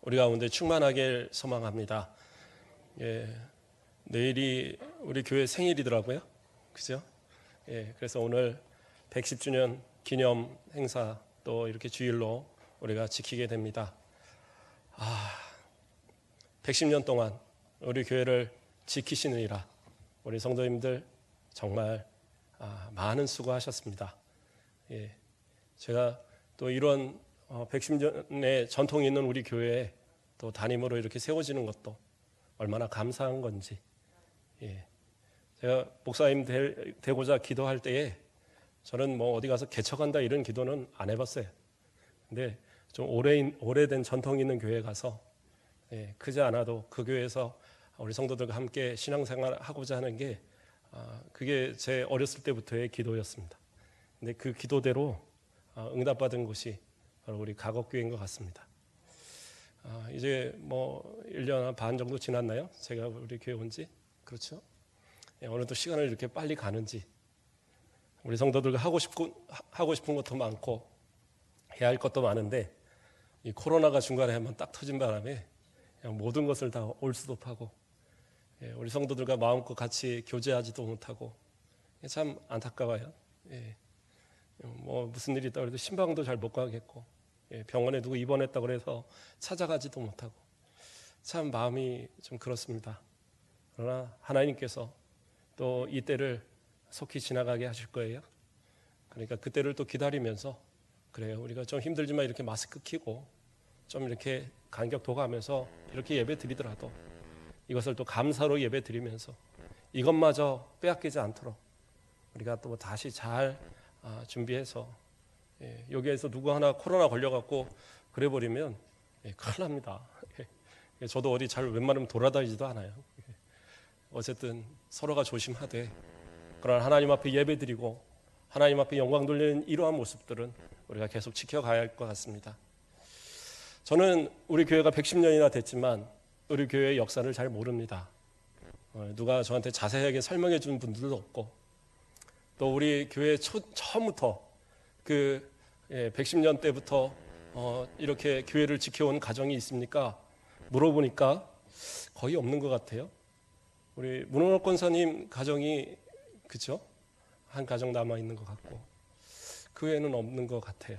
우리 가운데 충만하길 소망합니다. 예, 내일이 우리 교회 생일이더라고요. 그죠? 예, 그래서 오늘 110주년 기념 행사 또 이렇게 주일로 우리가 지키게 됩니다. 110년 동안 우리 교회를 지키시느니라 우리 성도님들 정말 많은 수고하셨습니다. 예, 제가 또 이런 110년의 전통이 있는 우리 교회에 또 담임으로 이렇게 세워지는 것도 얼마나 감사한 건지. 예, 제가 목사님 되고자 기도할 때에 저는 뭐 어디 가서 개척한다 이런 기도는 안 해봤어요. 근데 좀 오래된 전통이 있는 교회에 가서 크지 않아도 그 교회에서 우리 성도들과 함께 신앙생활 하고자 하는 게 그게 제 어렸을 때부터의 기도였습니다. 근데 그 기도대로 응답받은 곳이 바로 우리 가곡교회인 것 같습니다. 이제 뭐 1년 반 정도 지났나요? 제가 우리 교회 온 지. 그렇죠? 어느 또 시간을 이렇게 빨리 가는지. 우리 성도들과 하고 싶은 것도 많고 해야 할 것도 많은데 이 코로나가 중간에 한번 딱 터진 바람에 그냥 모든 것을 다 올스톱하고 우리 성도들과 마음껏 같이 교제하지도 못하고 참 안타까워요. 뭐 무슨 일이 있다고 해도 신방도 잘 못 가겠고 병원에 누구 입원했다고 해서 찾아가지도 못하고 참 마음이 좀 그렇습니다. 그러나 하나님께서 또 이 때를 속히 지나가게 하실 거예요. 그러니까 그때를 또 기다리면서 그래요. 우리가 좀 힘들지만 이렇게 마스크 끼고 좀 이렇게 간격 둬가면서 이렇게 예배 드리더라도 이것을 또 감사로 예배 드리면서 이것마저 빼앗기지 않도록 우리가 또 다시 잘 준비해서 여기에서 누구 하나 코로나 걸려갖고 그래버리면 큰일 납니다. 저도 어디 잘 웬만하면 돌아다니지도 않아요. 어쨌든 서로가 조심하되 그러나 하나님 앞에 예배 드리고 하나님 앞에 영광 돌리는 이러한 모습들은 우리가 계속 지켜가야 할 것 같습니다. 저는 우리 교회가 110년이나 됐지만 우리 교회의 역사를 잘 모릅니다. 누가 저한테 자세하게 설명해 주는 분들도 없고 또 우리 교회 처음부터 그 110년 때부터 이렇게 교회를 지켜온 가정이 있습니까? 물어보니까 거의 없는 것 같아요. 우리 문원옥 권사님 가정이 그죠? 한 가정 남아 있는 것 같고 그 외에는 없는 것 같아요.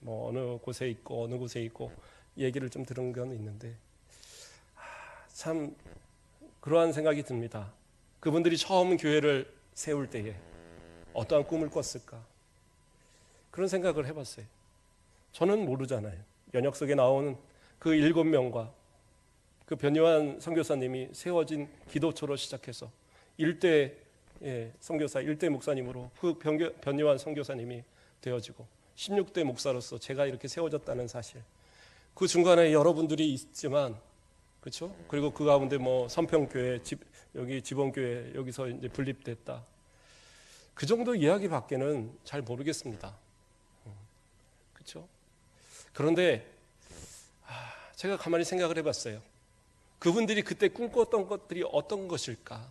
뭐 어느 곳에 있고 어느 곳에 있고 얘기를 좀 들은 건 있는데 참 그러한 생각이 듭니다. 그분들이 처음 교회를 세울 때에 어떠한 꿈을 꿨을까? 그런 생각을 해봤어요. 저는 모르잖아요. 연역 속에 나오는 그 7명과 그 변요한 선교사님이 세워진 기도처로 시작해서 1대 선교사, 1대 목사님으로 그 변요한 선교사님이 되어지고 16대 목사로서 제가 이렇게 세워졌다는 사실. 그 중간에 여러분들이 있지만 그렇죠? 그리고 그 가운데 뭐 선평교회, 여기 지본교회 여기서 이제 분립됐다. 그 정도 이야기밖에는 잘 모르겠습니다. 그렇죠? 그런데 제가 가만히 생각을 해봤어요. 그분들이 그때 꿈꿨던 것들이 어떤 것일까?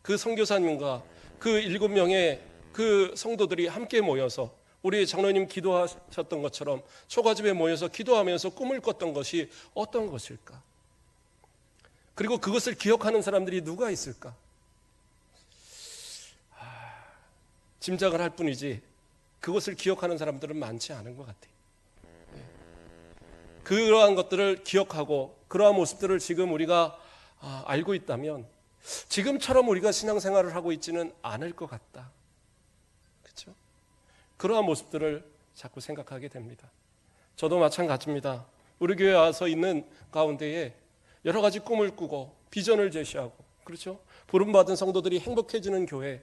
그 선교사님과 그 7명의 그 성도들이 함께 모여서 우리 장로님 기도하셨던 것처럼 초가집에 모여서 기도하면서 꿈을 꿨던 것이 어떤 것일까? 그리고 그것을 기억하는 사람들이 누가 있을까? 짐작을 할 뿐이지 그것을 기억하는 사람들은 많지 않은 것 같아요. 그러한 것들을 기억하고 그러한 모습들을 지금 우리가 알고 있다면 지금처럼 우리가 신앙생활을 하고 있지는 않을 것 같다. 그렇죠? 그러한 모습들을 자꾸 생각하게 됩니다. 저도 마찬가지입니다. 우리 교회에 와서 있는 가운데에 여러 가지 꿈을 꾸고 비전을 제시하고 그렇죠? 부름받은 성도들이 행복해지는 교회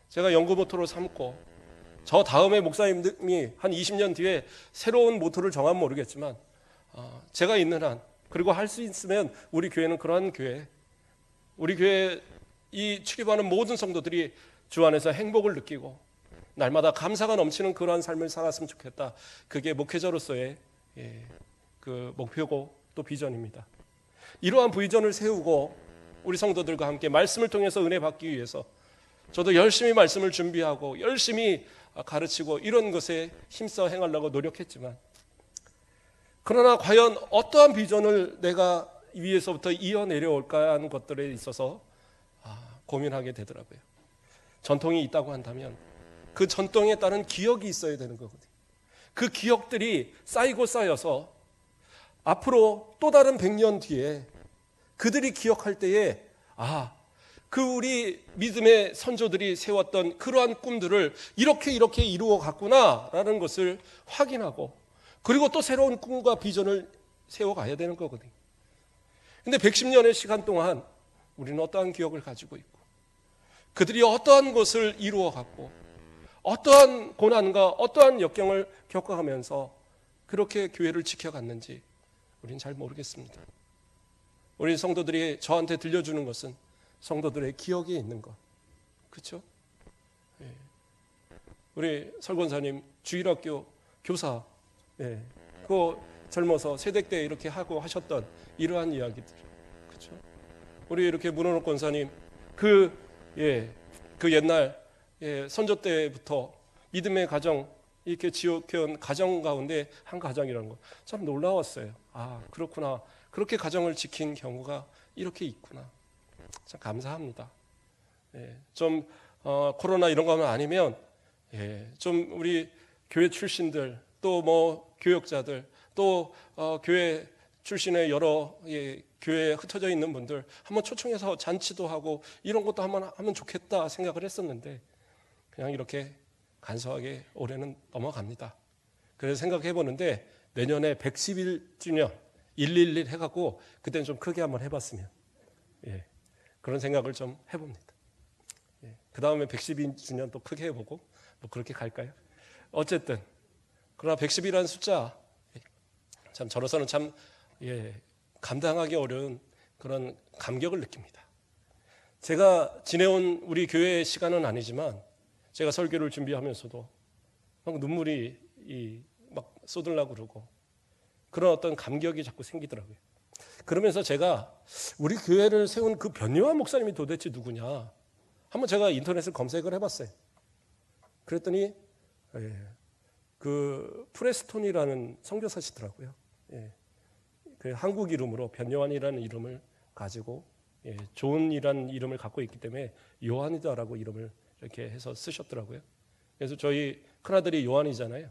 제가 연구 모토로 삼고 저 다음에 목사님이 한 20년 뒤에 새로운 모토를 정하면 모르겠지만 제가 있는 한 그리고 할 수 있으면 우리 교회는 그러한 교회 우리 교회 이 출입하는 모든 성도들이 주 안에서 행복을 느끼고 날마다 감사가 넘치는 그러한 삶을 살았으면 좋겠다. 그게 목회자로서의 그 목표고 또 비전입니다. 이러한 비전을 세우고 우리 성도들과 함께 말씀을 통해서 은혜 받기 위해서 저도 열심히 말씀을 준비하고 열심히 가르치고 이런 것에 힘써 행하려고 노력했지만 그러나 과연 어떠한 비전을 내가 위에서부터 이어내려올까 하는 것들에 있어서 고민하게 되더라고요. 전통이 있다고 한다면 그 전통에 따른 기억이 있어야 되는 거거든요. 그 기억들이 쌓이고 쌓여서 앞으로 또 다른 100년 뒤에 그들이 기억할 때에 그 우리 믿음의 선조들이 세웠던 그러한 꿈들을 이렇게 이루어 갔구나라는 것을 확인하고, 그리고 또 새로운 꿈과 비전을 세워가야 되는 거거든요. 근데 110년의 시간 동안 우리는 어떠한 기억을 가지고 있고, 그들이 어떠한 것을 이루어 갔고, 어떠한 고난과 어떠한 역경을 겪어가면서 그렇게 교회를 지켜갔는지 우리는 잘 모르겠습니다. 우리 성도들이 저한테 들려주는 것은 성도들의 기억에 있는 것, 그렇죠? 우리 설권사님 주일학교 교사, 그 젊어서 세대 때 이렇게 하고 하셨던 이러한 이야기들, 그렇죠? 우리 이렇게 문원옥 권사님 그 옛날 선조 때부터 믿음의 가정 이렇게 지켜온 가정 가운데 한 가정이라는 거 참 놀라웠어요. 그렇구나. 그렇게 가정을 지킨 경우가 이렇게 있구나. 참 감사합니다. 좀 코로나 이런 거만 아니면 좀 우리 교회 출신들, 또 뭐 교역자들, 또 교회 출신의 여러 교회에 흩어져 있는 분들 한번 초청해서 잔치도 하고 이런 것도 한번 하면 좋겠다 생각을 했었는데, 그냥 이렇게 간소하게 올해는 넘어갑니다. 그래서 생각해 보는데 내년에 111주년 111 해갖고 그때는 좀 크게 한번 해봤으면, 그런 생각을 좀 해봅니다. 그 다음에 112주년 또 크게 해보고 뭐 그렇게 갈까요? 어쨌든 그러나 110이라는 숫자 참 저로서는 참 감당하기 어려운 그런 감격을 느낍니다. 제가 지내온 우리 교회의 시간은 아니지만 제가 설교를 준비하면서도 막 눈물이 막 쏟으려고 그러고 그런 어떤 감격이 자꾸 생기더라고요. 그러면서 제가 우리 교회를 세운 그 변요한 목사님이 도대체 누구냐 한번 제가 인터넷을 검색을 해봤어요. 그랬더니 그 프레스톤이라는 선교사시더라고요. 그 한국 이름으로 변요한이라는 이름을 가지고 존이라는 이름을 갖고 있기 때문에 요한이다라고 이름을 이렇게 해서 쓰셨더라고요. 그래서 저희 큰아들이 요한이잖아요.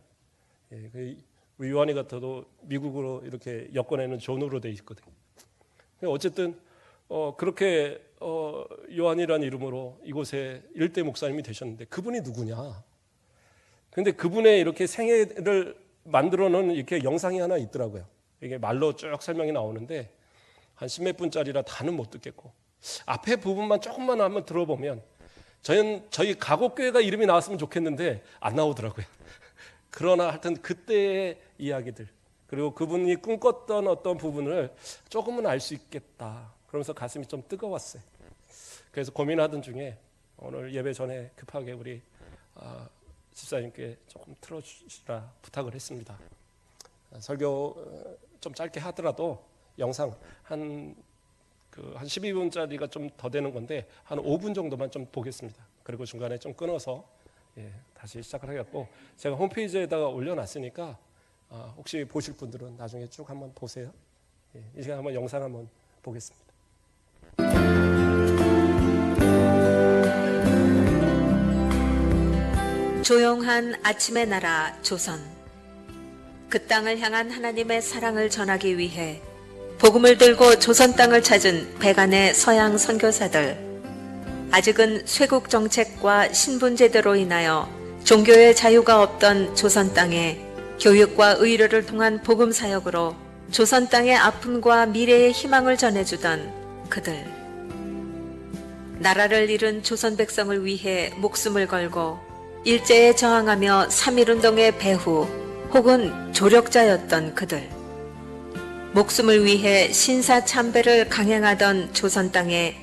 우리 요한이 같아도 미국으로 이렇게 여권에는 존으로 돼 있거든요. 어쨌든 그렇게 요한이라는 이름으로 이곳에 일대 목사님이 되셨는데 그분이 누구냐? 근데 그분의 이렇게 생애를 만들어 놓은 이렇게 영상이 하나 있더라고요. 이게 말로 쭉 설명이 나오는데 한 10몇 분짜리라 다는 못 듣겠고 앞에 부분만 조금만 한번 들어보면 저희 가곡교회가 이름이 나왔으면 좋겠는데 안 나오더라고요. 그러나 하여튼 그때의 이야기들, 그리고 그분이 꿈꿨던 어떤 부분을 조금은 알 수 있겠다. 그러면서 가슴이 좀 뜨거웠어요. 그래서 고민하던 중에 오늘 예배 전에 급하게 우리 집사님께 조금 틀어주시라 부탁을 했습니다. 설교 좀 짧게 하더라도 영상 한 12분짜리가 좀 더 되는 건데 한 5분 정도만 좀 보겠습니다. 그리고 중간에 좀 끊어서 다시 시작을 하겠고, 제가 홈페이지에다가 올려놨으니까 혹시 보실 분들은 나중에 쭉 한번 보세요. 이 시간 한번 영상 한번 보겠습니다. 조용한 아침의 나라 조선. 그 땅을 향한 하나님의 사랑을 전하기 위해 복음을 들고 조선 땅을 찾은 백안의 서양 선교사들. 아직은 쇄국 정책과 신분제도로 인하여 종교의 자유가 없던 조선 땅에 교육과 의료를 통한 복음 사역으로 조선 땅의 아픔과 미래의 희망을 전해주던 그들. 나라를 잃은 조선 백성을 위해 목숨을 걸고 일제에 저항하며 3.1운동의 배후 혹은 조력자였던 그들. 목숨을 위해 신사참배를 강행하던 조선 땅에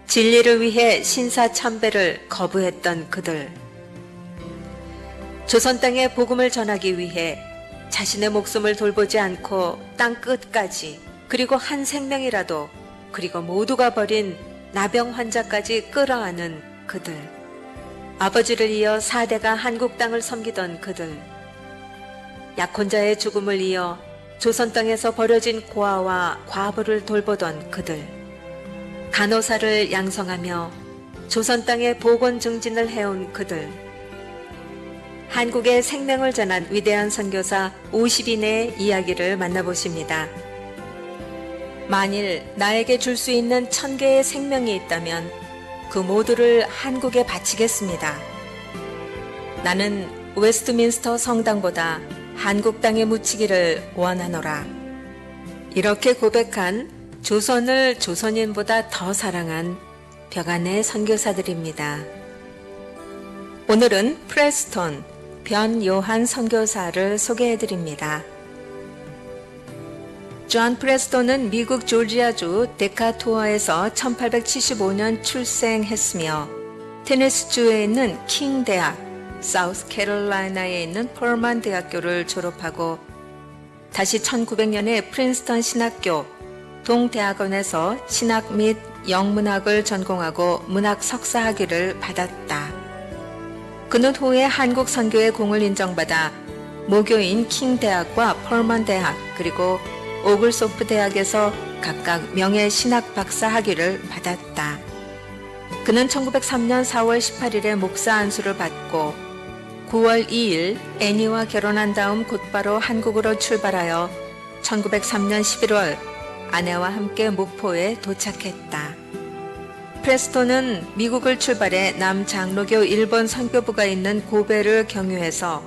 진리를 위해 신사참배를 거부했던 그들. 조선 땅에 복음을 전하기 위해 자신의 목숨을 돌보지 않고 땅 끝까지, 그리고 한 생명이라도, 그리고 모두가 버린 나병 환자까지 끌어안은 그들. 아버지를 이어 4대가 한국 땅을 섬기던 그들. 약혼자의 죽음을 이어 조선 땅에서 버려진 고아와 과부를 돌보던 그들, 간호사를 양성하며 조선 땅에 보건 증진을 해온 그들, 한국의 생명을 전한 위대한 선교사 50인의 이야기를 만나보십니다. 만일 나에게 줄 수 있는 1000개의 생명이 있다면 그 모두를 한국에 바치겠습니다. 나는 웨스트민스터 성당보다 한국 땅에 묻히기를 원하노라. 이렇게 고백한 조선을 조선인보다 더 사랑한 벽안의 선교사들입니다. 오늘은 프레스톤 변요한 선교사를 소개해드립니다. 존 프레스톤은 미국 조지아주 데카토어에서 1875년 출생했으며 테네시주에 있는 킹 대학, 사우스캐롤라이나에 있는 펄만 대학교를 졸업하고 다시 1900년에 프린스턴 신학교 동대학원에서 신학 및 영문학을 전공하고 문학 석사 학위를 받았다. 그는 후에 한국 선교의 공을 인정받아 모교인 킹 대학과 펄만 대학 그리고 오글소프 대학에서 각각 명예 신학 박사 학위를 받았다. 그는 1903년 4월 18일에 목사 안수를 받고 9월 2일 애니와 결혼한 다음 곧바로 한국으로 출발하여 1903년 11월 아내와 함께 목포에 도착했다. 프레스톤은 미국을 출발해 남장로교 일본 선교부가 있는 고베를 경유해서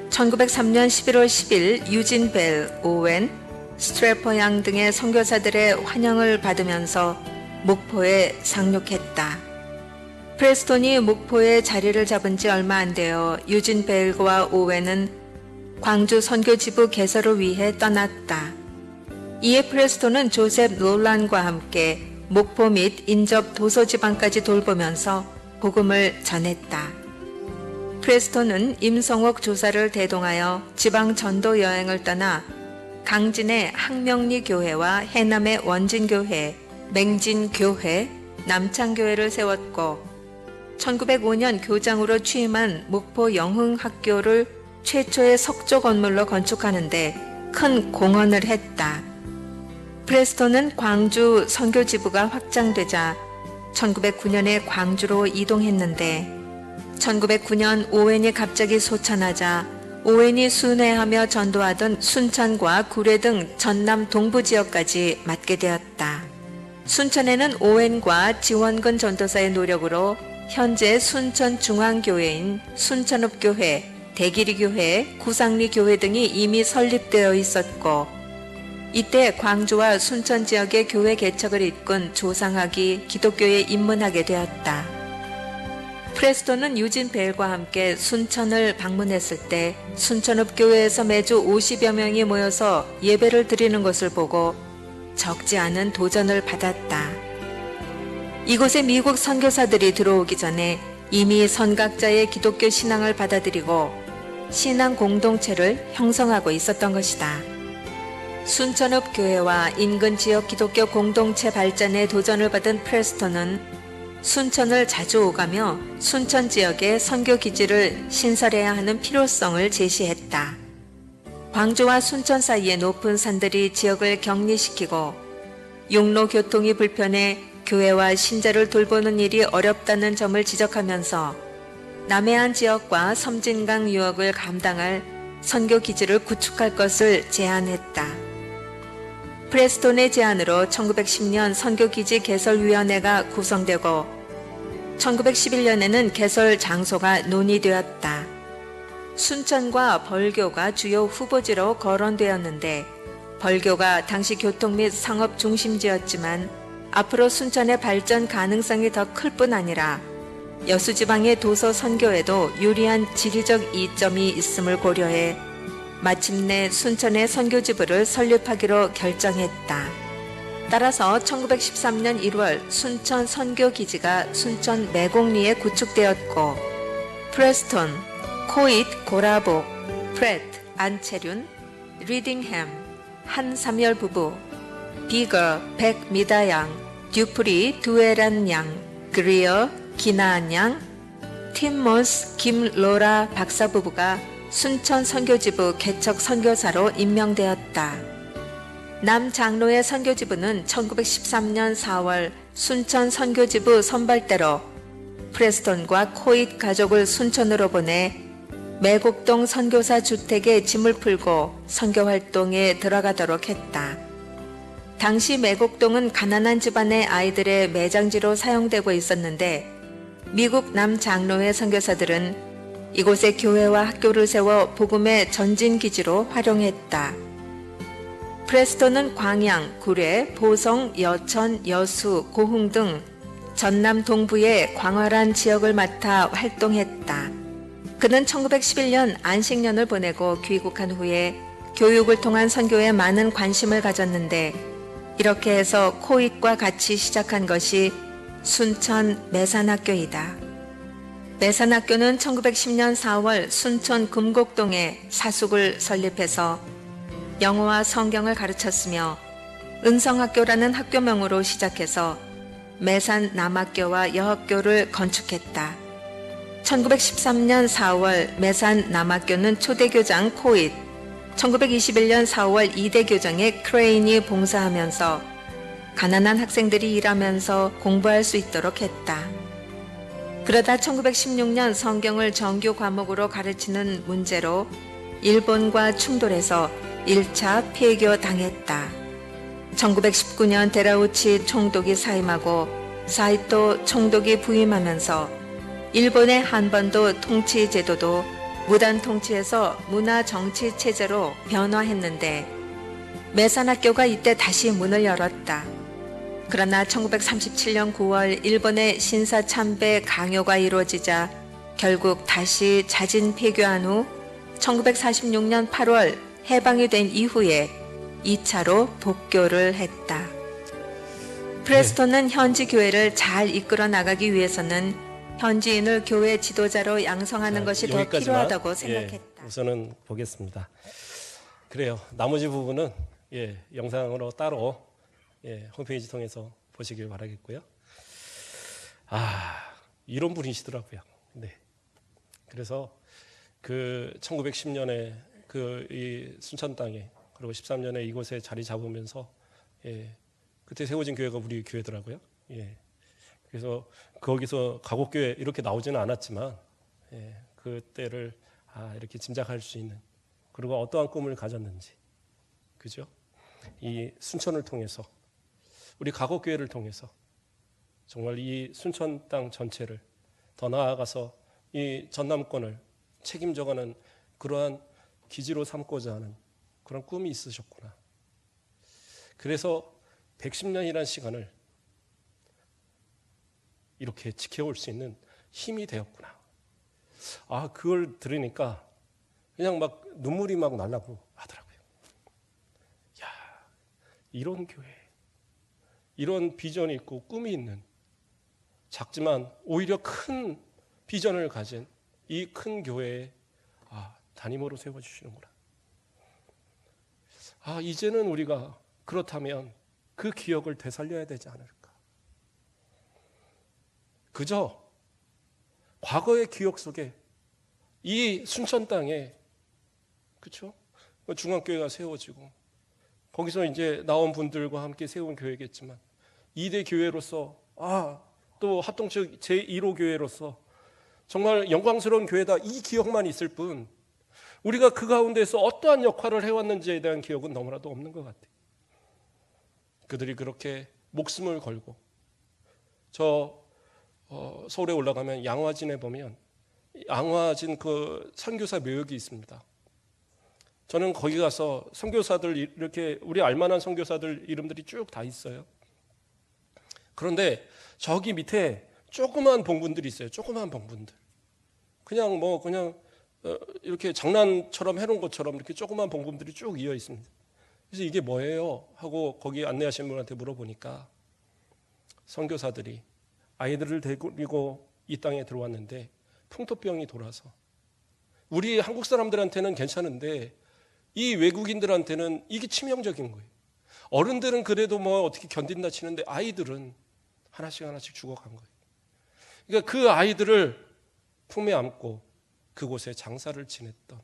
1903년 11월 10일 유진 벨, 오웬, 스트래퍼 양 등의 선교사들의 환영을 받으면서 목포에 상륙했다. 프레스톤이 목포에 자리를 잡은 지 얼마 안 되어 유진 벨과 오웬은 광주 선교지부 개설을 위해 떠났다. 이에 프레스톤은 조셉 롤란과 함께 목포 및 인접 도서지방까지 돌보면서 복음을 전했다. 프레스톤은 임성옥 조사를 대동하여 지방 전도 여행을 떠나 강진의 항명리 교회와 해남의 원진교회, 맹진교회, 남창교회를 세웠고 1905년 교장으로 취임한 목포 영흥학교를 최초의 석조 건물로 건축하는데 큰 공헌을 했다. 프레스톤은 광주 선교지부가 확장되자 1909년에 광주로 이동했는데 1909년 오웬이 갑자기 소천하자 오웬이 순회하며 전도하던 순천과 구례 등 전남 동부 지역까지 맡게 되었다. 순천에는 오웬과 지원근 전도사의 노력으로 현재 순천중앙교회인 순천읍교회, 대기리교회, 구상리교회 등이 이미 설립되어 있었고 이때 광주와 순천 지역의 교회 개척을 이끈 조상학이 기독교에 입문하게 되었다. 프레스톤은 유진 벨과 함께 순천을 방문했을 때 순천읍교회에서 매주 50여 명이 모여서 예배를 드리는 것을 보고 적지 않은 도전을 받았다. 이곳에 미국 선교사들이 들어오기 전에 이미 선각자의 기독교 신앙을 받아들이고 신앙 공동체를 형성하고 있었던 것이다. 순천읍 교회와 인근 지역 기독교 공동체 발전에 도전을 받은 프레스톤은 순천을 자주 오가며 순천 지역의 선교 기지를 신설해야 하는 필요성을 제시했다. 광주와 순천 사이의 높은 산들이 지역을 격리시키고 육로 교통이 불편해 교회와 신자를 돌보는 일이 어렵다는 점을 지적하면서 남해안 지역과 섬진강 유역을 감당할 선교 기지를 구축할 것을 제안했다. 프레스톤의 제안으로 1910년 선교기지 개설위원회가 구성되고 1911년에는 개설 장소가 논의되었다. 순천과 벌교가 주요 후보지로 거론되었는데 벌교가 당시 교통 및 상업 중심지였지만 앞으로 순천의 발전 가능성이 더 클 뿐 아니라 여수지방의 도서 선교에도 유리한 지리적 이점이 있음을 고려해 마침내 순천의 선교지부를 설립하기로 결정했다. 따라서 1913년 1월 순천 선교기지가 순천 매곡리에 구축되었고 프레스톤, 코잇 고라복, 프렛, 안채륜, 리딩햄, 한삼열 부부, 비거, 백 미다양, 듀프리, 두에란 양, 그리어, 기나안 양, 팀모스, 김로라 박사 부부가 순천 선교지부 개척 선교사로 임명되었다. 남장로의 선교지부는 1913년 4월 순천 선교지부 선발대로 프레스톤과 코잇 가족을 순천으로 보내 매곡동 선교사 주택에 짐을 풀고 선교활동에 들어가도록 했다. 당시 매곡동은 가난한 집안의 아이들의 매장지로 사용되고 있었는데 미국 남장로의 선교사들은 이곳에 교회와 학교를 세워 복음의 전진기지로 활용했다. 프레스톤은 광양, 구례, 보성, 여천, 여수, 고흥 등 전남 동부의 광활한 지역을 맡아 활동했다. 그는 1911년 안식년을 보내고 귀국한 후에 교육을 통한 선교에 많은 관심을 가졌는데 이렇게 해서 코잇과 같이 시작한 것이 순천 매산학교이다. 매산학교는 1910년 4월 순천 금곡동에 사숙을 설립해서 영어와 성경을 가르쳤으며 은성학교라는 학교명으로 시작해서 매산 남학교와 여학교를 건축했다. 1913년 4월 매산 남학교는 초대교장 코잇, 1921년 4월 이대교장의 크레인이 봉사하면서 가난한 학생들이 일하면서 공부할 수 있도록 했다. 그러다 1916년 성경을 정규 과목으로 가르치는 문제로 일본과 충돌해서 1차 폐교 당했다. 1919년 데라우치 총독이 사임하고 사이토 총독이 부임하면서 일본의 한반도 통치 제도도 무단 통치에서 문화 정치 체제로 변화했는데 매산학교가 이때 다시 문을 열었다. 그러나 1937년 9월 일본의 신사참배 강요가 이루어지자 결국 다시 자진 폐교한 후 1946년 8월 해방이 된 이후에 2차로 복교를 했다. 프레스톤은 현지 교회를 잘 이끌어 나가기 위해서는 현지인을 교회 지도자로 양성하는 것이 더 필요하다고 생각했다. 우선은 보겠습니다. 그래요. 나머지 부분은 영상으로 따로 홈페이지 통해서 보시길 바라겠고요. 이런 분이시더라고요. 네. 그래서 그 1910년에 이 순천 땅에 그리고 13년에 이곳에 자리 잡으면서 그때 세워진 교회가 우리 교회더라고요. 그래서 거기서 가곡교회 이렇게 나오지는 않았지만 그때를 이렇게 짐작할 수 있는 그리고 어떠한 꿈을 가졌는지 그죠? 이 순천을 통해서 우리 가곡교회를 통해서 정말 이 순천 땅 전체를 더 나아가서 이 전남권을 책임져가는 그러한 기지로 삼고자 하는 그런 꿈이 있으셨구나. 그래서 110년이라는 시간을 이렇게 지켜올 수 있는 힘이 되었구나. 그걸 들으니까 그냥 막 눈물이 막 나려고 하더라고요. 야, 이런 교회, 이런 비전이 있고 꿈이 있는 작지만 오히려 큰 비전을 가진 이 큰 교회에 담임으로 세워주시는구나. 이제는 우리가 그렇다면 그 기억을 되살려야 되지 않을까. 그저 과거의 기억 속에 이 순천 땅에 그렇죠? 중앙교회가 세워지고 거기서 이제 나온 분들과 함께 세운 교회겠지만 2대 교회로서 또 합동측 제1호 교회로서 정말 영광스러운 교회다 이 기억만 있을 뿐 우리가 그 가운데서 어떠한 역할을 해왔는지에 대한 기억은 너무나도 없는 것 같아요. 그들이 그렇게 목숨을 걸고 서울에 올라가면 양화진에 보면 양화진 그 선교사 묘역이 있습니다. 저는 거기 가서 선교사들 이렇게 우리 알만한 선교사들 이름들이 쭉 다 있어요. 그런데 저기 밑에 조그만 봉분들이 있어요. 조그만 봉분들. 그냥 이렇게 장난처럼 해놓은 것처럼 이렇게 조그만 봉분들이 쭉 이어 있습니다. 그래서 이게 뭐예요? 하고 거기 안내하신 분한테 물어보니까 선교사들이 아이들을 데리고 이 땅에 들어왔는데 풍토병이 돌아서 우리 한국 사람들한테는 괜찮은데 이 외국인들한테는 이게 치명적인 거예요. 어른들은 그래도 어떻게 견딘다 치는데 아이들은 하나씩 죽어간 거예요. 그러니까 그 아이들을 품에 안고 그곳에 장사를 지냈던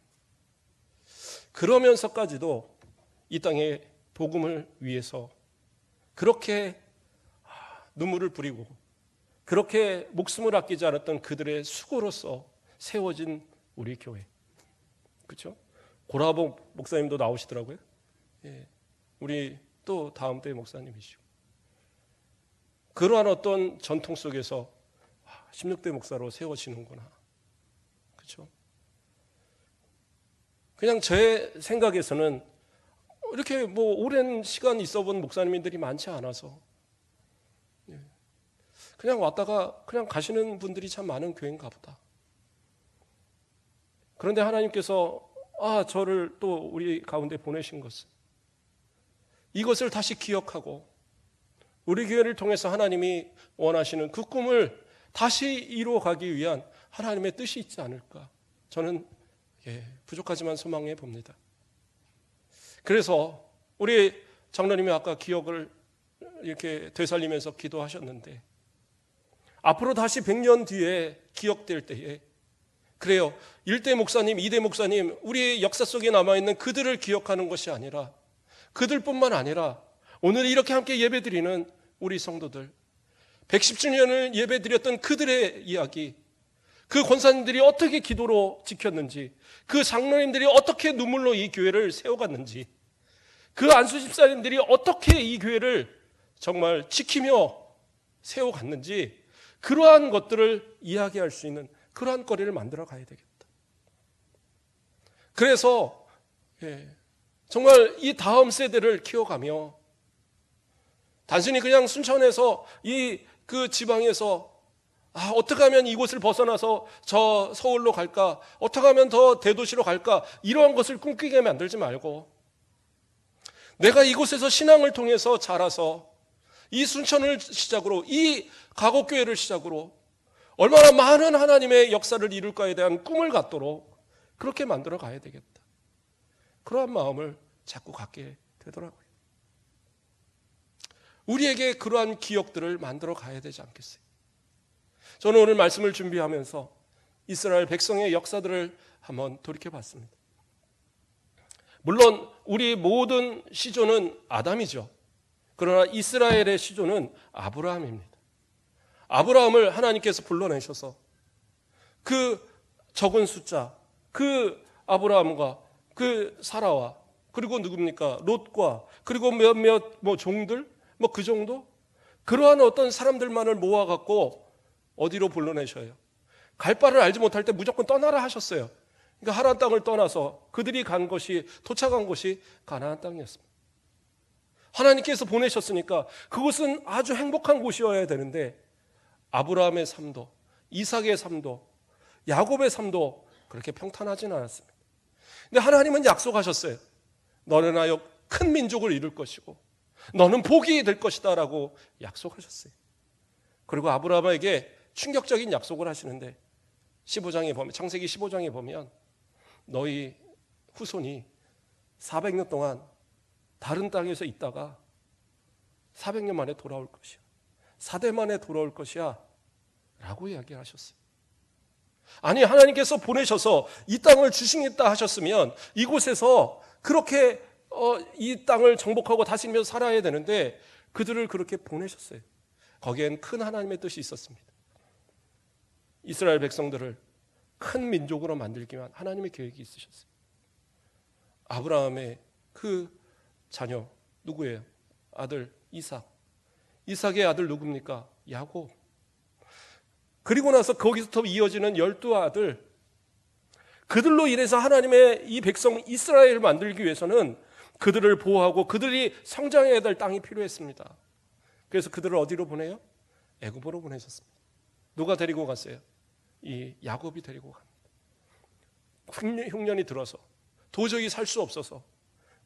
그러면서까지도 이 땅에 복음을 위해서 그렇게 눈물을 뿌리고 그렇게 목숨을 아끼지 않았던 그들의 수고로서 세워진 우리 교회. 그렇죠? 고라복 목사님도 나오시더라고요. 예. 우리 또 다음 때 목사님이시고. 그러한 어떤 전통 속에서 16대 목사로 세워지는구나. 그렇죠? 그냥 제 생각에서는 이렇게 뭐 오랜 시간 있어 본 목사님들이 많지 않아서 그냥 왔다가 그냥 가시는 분들이 참 많은 교회인가 보다. 그런데 하나님께서 저를 또 우리 가운데 보내신 것은 이것을 다시 기억하고 우리 교회를 통해서 하나님이 원하시는 그 꿈을 다시 이루어가기 위한 하나님의 뜻이 있지 않을까. 저는 부족하지만 소망해 봅니다. 그래서 우리 장로님이 아까 기억을 이렇게 되살리면서 기도하셨는데 앞으로 다시 100년 뒤에 기억될 때에 그래요. 1대 목사님, 2대 목사님, 우리의 역사 속에 남아있는 그들을 기억하는 것이 아니라 그들뿐만 아니라 오늘 이렇게 함께 예배드리는 우리 성도들 110주년을 예배드렸던 그들의 이야기, 그 권사님들이 어떻게 기도로 지켰는지, 그 장로님들이 어떻게 눈물로 이 교회를 세워갔는지, 그 안수 집사님들이 어떻게 이 교회를 정말 지키며 세워갔는지, 그러한 것들을 이야기할 수 있는 그러한 거리를 만들어 가야 되겠다. 그래서 정말 이 다음 세대를 키워가며 단순히 그냥 순천에서 그 지방에서 어떻게 하면 이곳을 벗어나서 저 서울로 갈까, 어떻게 하면 더 대도시로 갈까, 이러한 것을 꿈꾸게 만들지 말고 내가 이곳에서 신앙을 통해서 자라서 이 순천을 시작으로 이 가곡교회를 시작으로 얼마나 많은 하나님의 역사를 이룰까에 대한 꿈을 갖도록 그렇게 만들어 가야 되겠다. 그러한 마음을 자꾸 갖게 되더라고요. 우리에게 그러한 기억들을 만들어 가야 되지 않겠어요? 저는 오늘 말씀을 준비하면서 이스라엘 백성의 역사들을 한번 돌이켜 봤습니다. 물론 우리 모든 시조는 아담이죠. 그러나 이스라엘의 시조는 아브라함입니다. 아브라함을 하나님께서 불러내셔서 그 적은 숫자, 그 아브라함과 그 사라와 그리고 누굽니까? 롯과 그리고 몇몇 종들 그 정도? 그러한 어떤 사람들만을 모아갖고 어디로 불러내셔요? 갈 바를 알지 못할 때 무조건 떠나라 하셨어요. 그러니까 하란 땅을 떠나서 그들이 도착한 곳이 가나안 땅이었습니다. 하나님께서 보내셨으니까 그곳은 아주 행복한 곳이어야 되는데 아브라함의 삶도, 이삭의 삶도, 야곱의 삶도 그렇게 평탄하지는 않았습니다. 근데 하나님은 약속하셨어요. 너는 하여 큰 민족을 이룰 것이고 너는 복이 될 것이다 라고 약속하셨어요. 그리고 아브라함에게 충격적인 약속을 하시는데 15장에 보면, 창세기 15장에 보면 너희 후손이 400년 동안 다른 땅에서 있다가 400년 만에 돌아올 것이야. 4대 만에 돌아올 것이야 라고 이야기하셨어요. 아니, 하나님께서 보내셔서 이 땅을 주시겠다 하셨으면 이곳에서 그렇게 이 땅을 정복하고 다스리며 살아야 되는데 그들을 그렇게 보내셨어요. 거기엔 큰 하나님의 뜻이 있었습니다. 이스라엘 백성들을 큰 민족으로 만들기 위한 하나님의 계획이 있으셨어요. 아브라함의 그 자녀 누구예요? 아들 이삭. 이삭의 아들 누굽니까? 야곱. 그리고 나서 거기서부터 이어지는 12아들. 그들로 인해서 하나님의 이 백성 이스라엘을 만들기 위해서는 그들을 보호하고 그들이 성장해야 될 땅이 필요했습니다. 그래서 그들을 어디로 보내요? 애굽으로 보내셨습니다. 누가 데리고 갔어요? 이 야곱이 데리고 갑니다. 흉년이 들어서 도저히 살 수 없어서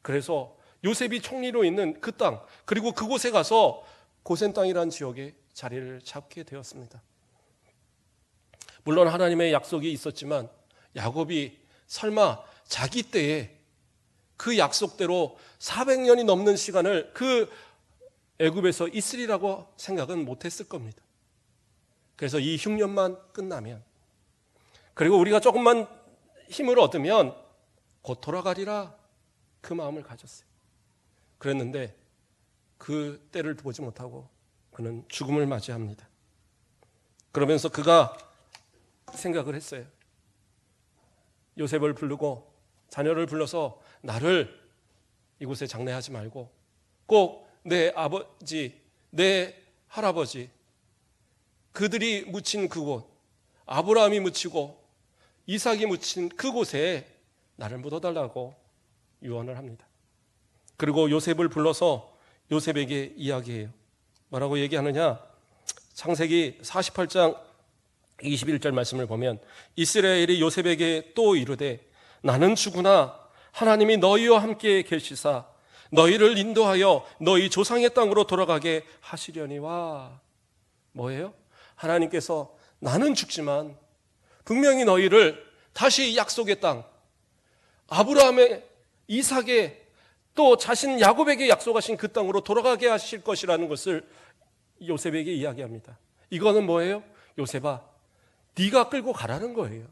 그래서 요셉이 총리로 있는 그 땅, 그리고 그곳에 가서 고센 땅이라는 지역에 자리를 잡게 되었습니다. 물론 하나님의 약속이 있었지만 야곱이 설마 자기 때에 그 약속대로 400년이 넘는 시간을 그 애굽에서 있으리라고 생각은 못했을 겁니다. 그래서 이 흉년만 끝나면, 그리고 우리가 조금만 힘을 얻으면 곧 돌아가리라 그 마음을 가졌어요. 그랬는데 그 때를 보지 못하고 그는 죽음을 맞이합니다. 그러면서 그가 생각을 했어요. 요셉을 부르고 자녀를 불러서 나를 이곳에 장례하지 말고 꼭 내 아버지, 내 할아버지, 그들이 묻힌 그곳, 아브라함이 묻히고 이삭이 묻힌 그곳에 나를 묻어달라고 유언을 합니다. 그리고 요셉을 불러서 요셉에게 이야기해요. 뭐라고 얘기하느냐? 창세기 48장 21절 말씀을 보면 이스라엘이 요셉에게 또 이르되 나는 죽으나 하나님이 너희와 함께 계시사 너희를 인도하여 너희 조상의 땅으로 돌아가게 하시려니와. 뭐예요? 하나님께서 나는 죽지만 분명히 너희를 다시 약속의 땅, 아브라함의, 이삭의, 또 자신 야곱에게 약속하신 그 땅으로 돌아가게 하실 것이라는 것을 요셉에게 이야기합니다. 이거는 뭐예요? 요셉아, 네가 끌고 가라는 거예요.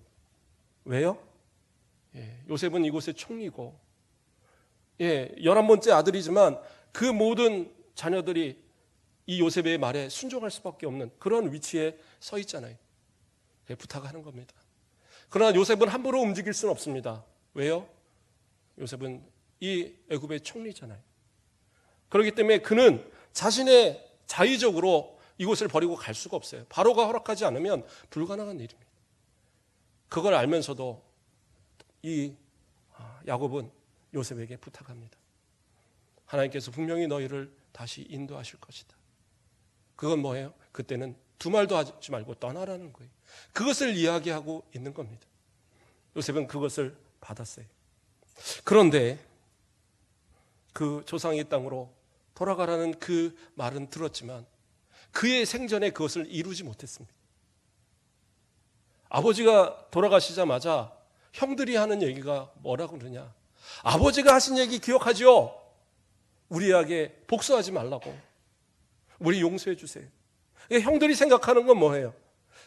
왜요? 요셉은 이곳의 총리고 11번째 아들이지만 그 모든 자녀들이 이 요셉의 말에 순종할 수밖에 없는 그런 위치에 서 있잖아요. 부탁하는 겁니다. 그러나 요셉은 함부로 움직일 수는 없습니다. 왜요? 요셉은 이 애굽의 총리잖아요. 그렇기 때문에 그는 자신의 자의적으로 이곳을 버리고 갈 수가 없어요. 바로가 허락하지 않으면 불가능한 일입니다. 그걸 알면서도 이 야곱은 요셉에게 부탁합니다. 하나님께서 분명히 너희를 다시 인도하실 것이다. 그건 뭐예요? 그때는 두 말도 하지 말고 떠나라는 거예요. 그것을 이야기하고 있는 겁니다. 요셉은 그것을 받았어요. 그런데 그 조상의 땅으로 돌아가라는 그 말은 들었지만 그의 생전에 그것을 이루지 못했습니다. 아버지가 돌아가시자마자 형들이 하는 얘기가 뭐라고 그러냐? 아버지가 하신 얘기 기억하죠? 우리에게 복수하지 말라고. 우리 용서해 주세요. 형들이 생각하는 건 뭐예요?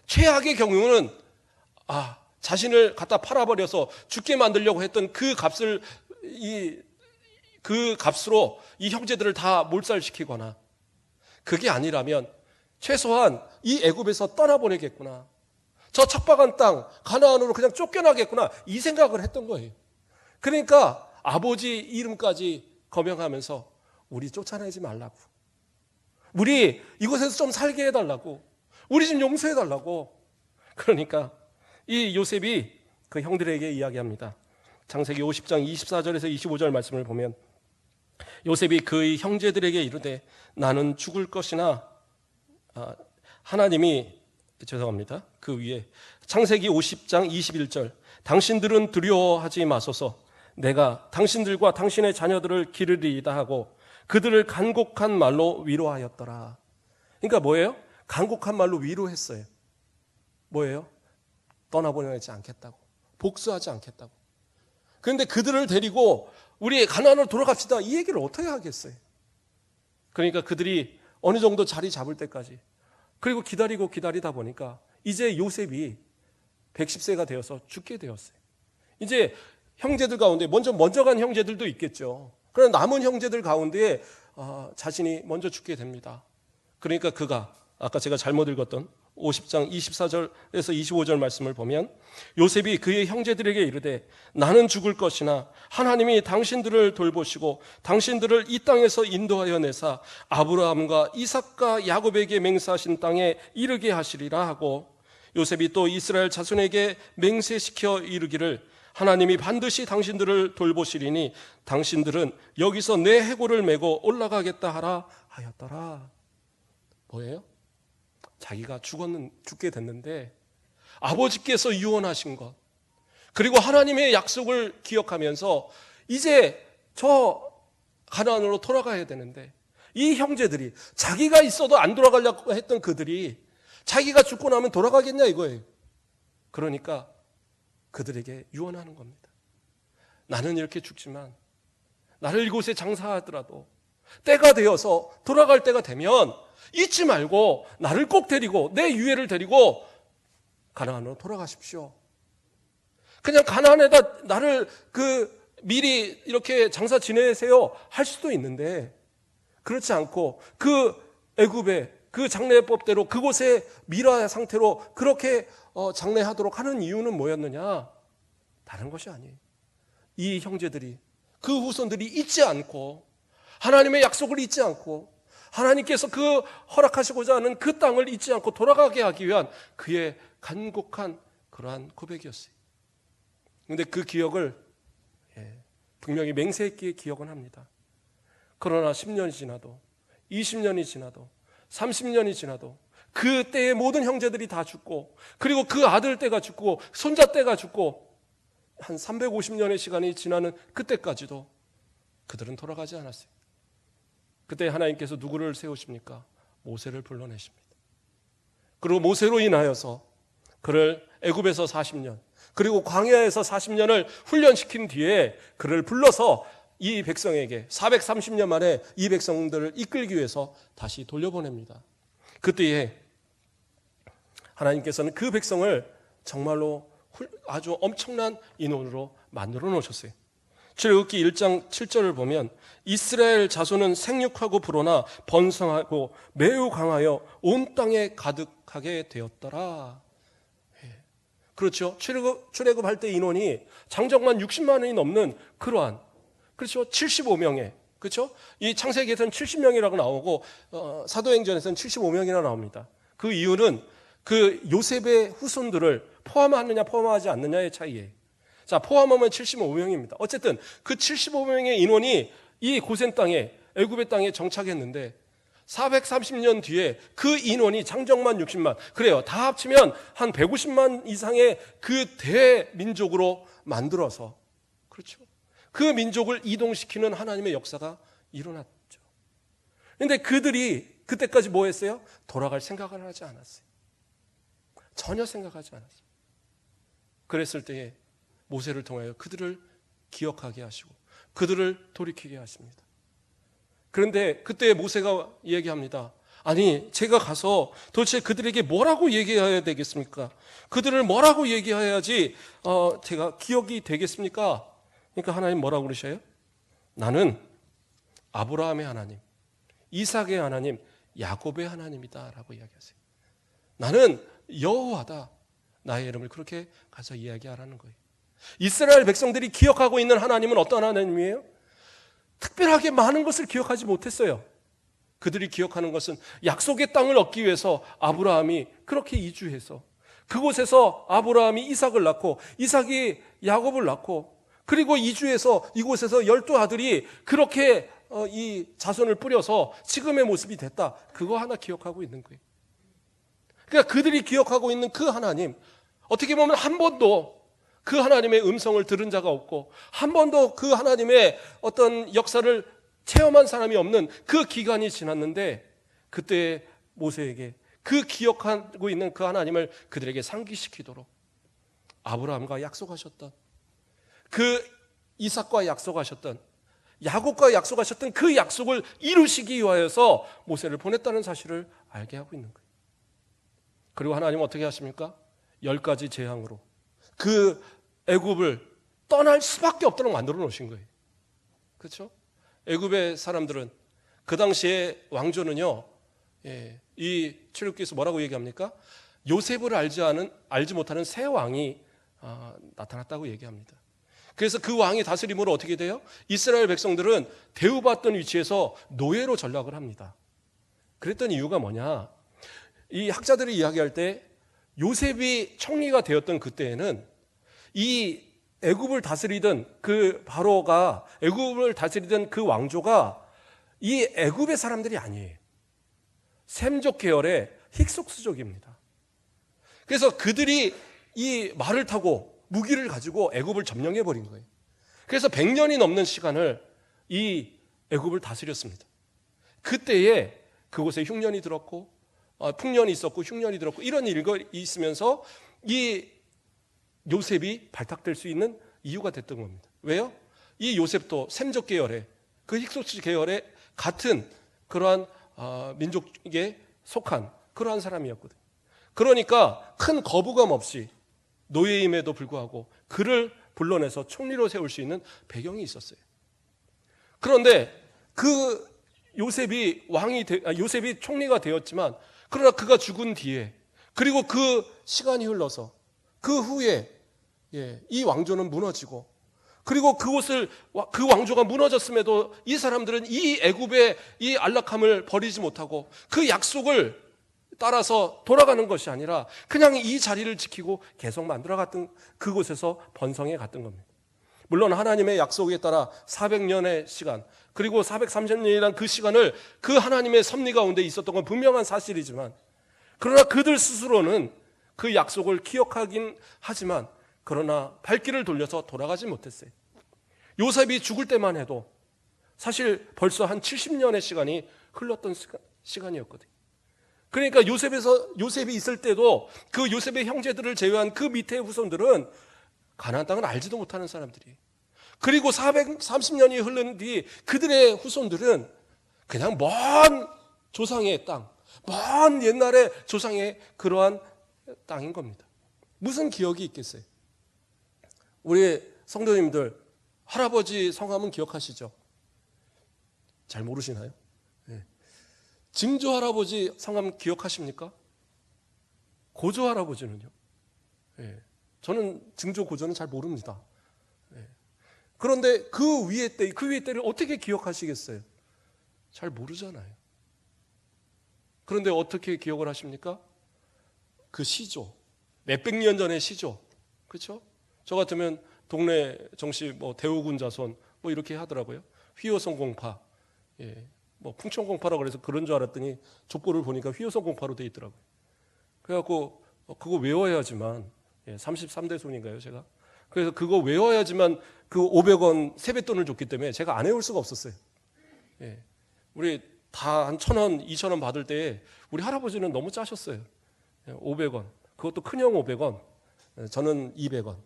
최악의 경우는 자신을 갖다 팔아버려서 죽게 만들려고 했던 그 값을 그 값으로 이 형제들을 다 몰살시키거나, 그게 아니라면 최소한 이 애굽에서 떠나보내겠구나, 저 척박한 땅 가나안으로 그냥 쫓겨나겠구나, 이 생각을 했던 거예요. 그러니까 아버지 이름까지 거명하면서 우리 쫓아내지 말라고, 우리 이곳에서 좀 살게 해달라고, 우리 좀 용서해달라고. 그러니까 이 요셉이 그 형들에게 이야기합니다. 창세기 50장 24절에서 25절 말씀을 보면 요셉이 그의 형제들에게 이르되 나는 죽을 것이나 하나님이 죄송합니다. 그 위에 창세기 50장 21절 당신들은 두려워하지 마소서 내가 당신들과 당신의 자녀들을 기르리이다 하고 그들을 간곡한 말로 위로하였더라. 그러니까 뭐예요? 간곡한 말로 위로했어요. 뭐예요? 떠나보내지 않겠다고, 복수하지 않겠다고. 그런데 그들을 데리고 우리 가나안으로 돌아갑시다, 이 얘기를 어떻게 하겠어요? 그러니까 그들이 어느 정도 자리 잡을 때까지, 그리고 기다리고 기다리다 보니까 이제 요셉이 110세가 되어서 죽게 되었어요. 이제 형제들 가운데 먼저 간 형제들도 있겠죠. 그러나 남은 형제들 가운데 자신이 먼저 죽게 됩니다. 그러니까 그가 아까 제가 잘못 읽었던 50장 24절에서 25절 말씀을 보면 요셉이 그의 형제들에게 이르되 나는 죽을 것이나 하나님이 당신들을 돌보시고 당신들을 이 땅에서 인도하여 내사 아브라함과 이삭과 야곱에게 맹세하신 땅에 이르게 하시리라 하고, 요셉이 또 이스라엘 자손에게 맹세시켜 이르기를 하나님이 반드시 당신들을 돌보시리니 당신들은 여기서 내 해골을 메고 올라가겠다 하라 하였더라. 뭐예요? 자기가 죽게 됐는데 아버지께서 유언하신 것, 그리고 하나님의 약속을 기억하면서 이제 저 가나안으로 돌아가야 되는데 이 형제들이, 자기가 있어도 안 돌아가려고 했던 그들이 자기가 죽고 나면 돌아가겠냐 이거예요. 그러니까 그들에게 유언하는 겁니다. 나는 이렇게 죽지만 나를 이곳에 장사하더라도 때가 되어서 돌아갈 때가 되면 잊지 말고 나를 꼭 데리고, 내 유해를 데리고 가나안으로 돌아가십시오. 그냥 가나안에다 나를 미리 이렇게 장사 지내세요 할 수도 있는데, 그렇지 않고 그 애굽의 그 장례법대로 그곳에 미라 상태로 그렇게 장례하도록 하는 이유는 뭐였느냐? 다른 것이 아니에요. 이 형제들이, 그 후손들이 잊지 않고, 하나님의 약속을 잊지 않고, 하나님께서 그 허락하시고자 하는 그 땅을 잊지 않고 돌아가게 하기 위한 그의 간곡한 그러한 고백이었어요. 그런데 그 기억을 분명히 맹세했기에 기억은 합니다. 그러나 10년이 지나도, 20년이 지나도, 30년이 지나도 그 때의 모든 형제들이 다 죽고, 그리고 그 아들 때가 죽고 손자 때가 죽고, 한 350년의 시간이 지나는 그때까지도 그들은 돌아가지 않았어요. 그때 하나님께서 누구를 세우십니까? 모세를 불러내십니다. 그리고 모세로 인하여서 그를 애굽에서 40년, 그리고 광야에서 40년을 훈련시킨 뒤에 그를 불러서 이 백성에게 430년 만에 이 백성들을 이끌기 위해서 다시 돌려보냅니다. 그때에 하나님께서는 그 백성을 정말로 아주 엄청난 인원으로 만들어 놓으셨어요. 출애굽기 1장 7절을 보면 이스라엘 자손은 생육하고 불어나 번성하고 매우 강하여 온 땅에 가득하게 되었더라. 그렇죠. 출애굽할 때 인원이 장정만 60만 원이 넘는 그러한, 그렇죠. 75명에, 그렇죠. 이 창세기에서는 70명이라고 나오고 사도행전에서는 75명이나 나옵니다. 그 이유는 그 요셉의 후손들을 포함하느냐 포함하지 않느냐의 차이예요. 자, 포함하면 75명입니다. 어쨌든 그 75명의 인원이 이 고센 땅에, 애굽의 땅에 정착했는데 430년 뒤에 그 인원이 장정만 60만, 그래요. 다 합치면 한 150만 이상의 그 대민족으로 만들어서, 그렇죠. 그 민족을 이동시키는 하나님의 역사가 일어났죠. 그런데 그들이 그때까지 뭐 했어요? 돌아갈 생각을 하지 않았어요. 전혀 생각하지 않았어요. 그랬을 때에 모세를 통하여 그들을 기억하게 하시고 그들을 돌이키게 하십니다. 그런데 그때 모세가 얘기합니다. 아니, 제가 가서 도대체 그들에게 뭐라고 얘기해야 되겠습니까? 그들을 뭐라고 얘기해야지 제가 기억이 되겠습니까? 그러니까 하나님 뭐라고 그러셔요? 나는 아브라함의 하나님, 이삭의 하나님, 야곱의 하나님이다 라고 이야기하세요. 나는 여호와다. 나의 이름을 그렇게 가서 이야기하라는 거예요. 이스라엘 백성들이 기억하고 있는 하나님은 어떤 하나님이에요? 특별하게 많은 것을 기억하지 못했어요. 그들이 기억하는 것은 약속의 땅을 얻기 위해서 아브라함이 그렇게 이주해서 그곳에서 아브라함이 이삭을 낳고 이삭이 야곱을 낳고, 그리고 이주해서 이곳에서 12아들이 그렇게 이 자손을 뿌려서 지금의 모습이 됐다. 그거 하나 기억하고 있는 거예요. 그러니까 그들이 기억하고 있는 그 하나님, 어떻게 보면 한 번도 그 하나님의 음성을 들은 자가 없고 한 번도 그 하나님의 어떤 역사를 체험한 사람이 없는 그 기간이 지났는데, 그때 모세에게 그 기억하고 있는 그 하나님을 그들에게 상기시키도록 아브라함과 약속하셨던, 그 이삭과 약속하셨던, 야곱과 약속하셨던 그 약속을 이루시기 위하여서 모세를 보냈다는 사실을 알게 하고 있는 거예요. 그리고 하나님은 어떻게 하십니까? 10가지 재앙으로 그 애굽을 떠날 수밖에 없도록 만들어 놓으신 거예요. 그렇죠? 애굽의 사람들은 그 당시에 왕조는요, 이 출애굽기에서 뭐라고 얘기합니까? 요셉을 알지 못하는 새 왕이 나타났다고 얘기합니다. 그래서 그 왕이 다스림으로 어떻게 돼요? 이스라엘 백성들은 대우받던 위치에서 노예로 전락을 합니다. 그랬던 이유가 뭐냐? 이 학자들이 이야기할 때 요셉이 총리가 되었던 그때에는 이 애굽을 다스리던 그 바로가, 애굽을 다스리던 그 왕조가 이 애굽의 사람들이 아니에요. 셈족 계열의 힉속스족입니다. 그래서 그들이 이 말을 타고 무기를 가지고 애굽을 점령해 버린 거예요. 그래서 100년이 넘는 시간을 이 애굽을 다스렸습니다. 그때에 그곳에 흉년이 들었고 풍년이 있었고 흉년이 들었고 이런 일이 있으면서 이 요셉이 발탁될 수 있는 이유가 됐던 겁니다. 왜요? 이 요셉도 셈족 계열의, 그 힉소스 계열의 같은 그러한 민족에 속한 그러한 사람이었거든요. 그러니까 큰 거부감 없이 노예임에도 불구하고 그를 불러내서 총리로 세울 수 있는 배경이 있었어요. 그런데 그 요셉이 총리가 되었지만, 그러나 그가 죽은 뒤에, 그리고 그 시간이 흘러서 그 후에 이 왕조는 무너지고, 그리고 그 왕조가 무너졌음에도 이 사람들은 이 애굽의 이 안락함을 버리지 못하고 그 약속을 따라서 돌아가는 것이 아니라 그냥 이 자리를 지키고 계속 만들어갔던, 그곳에서 번성해 갔던 겁니다. 물론 하나님의 약속에 따라 400년의 시간, 그리고 430년이란 그 시간을 그 하나님의 섭리 가운데 있었던 건 분명한 사실이지만, 그러나 그들 스스로는 그 약속을 기억하긴 하지만 그러나 발길을 돌려서 돌아가지 못했어요. 요셉이 죽을 때만 해도 사실 벌써 한 70년의 시간이 흘렀던 시간이었거든요. 그러니까 요셉이 있을 때도 그 요셉의 형제들을 제외한 그 밑에 후손들은 가나안 땅을 알지도 못하는 사람들이, 그리고 430년이 흐른 뒤 그들의 후손들은 그냥 먼 조상의 땅, 먼 옛날의 조상의 그러한 땅인 겁니다. 무슨 기억이 있겠어요? 우리 성도님들 할아버지 성함은 기억하시죠? 잘 모르시나요? 네. 증조 할아버지 성함 기억하십니까? 고조 할아버지는요? 네. 저는 증조 고조는 잘 모릅니다. 네. 그런데 그 위에 때를 어떻게 기억하시겠어요? 잘 모르잖아요. 그런데 어떻게 기억을 하십니까? 그 시조, 몇백 년 전의 시조, 그렇죠? 저 같으면 동네 정씨 대우군 자손 이렇게 하더라고요. 휘호성공파, 풍천공파라고 그래서 그런 줄 알았더니 족보를 보니까 휘호성공파로 돼 있더라고요. 그래갖고 그거 외워야지만, 33대 손인가요 제가? 그래서 그거 외워야지만 그 500원 세뱃돈을 줬기 때문에 제가 안 외울 수가 없었어요. 우리 다 한 1,000원, 2,000원 받을 때 우리 할아버지는 너무 짜셨어요. 500원, 그것도 큰형 500원, 저는 200원.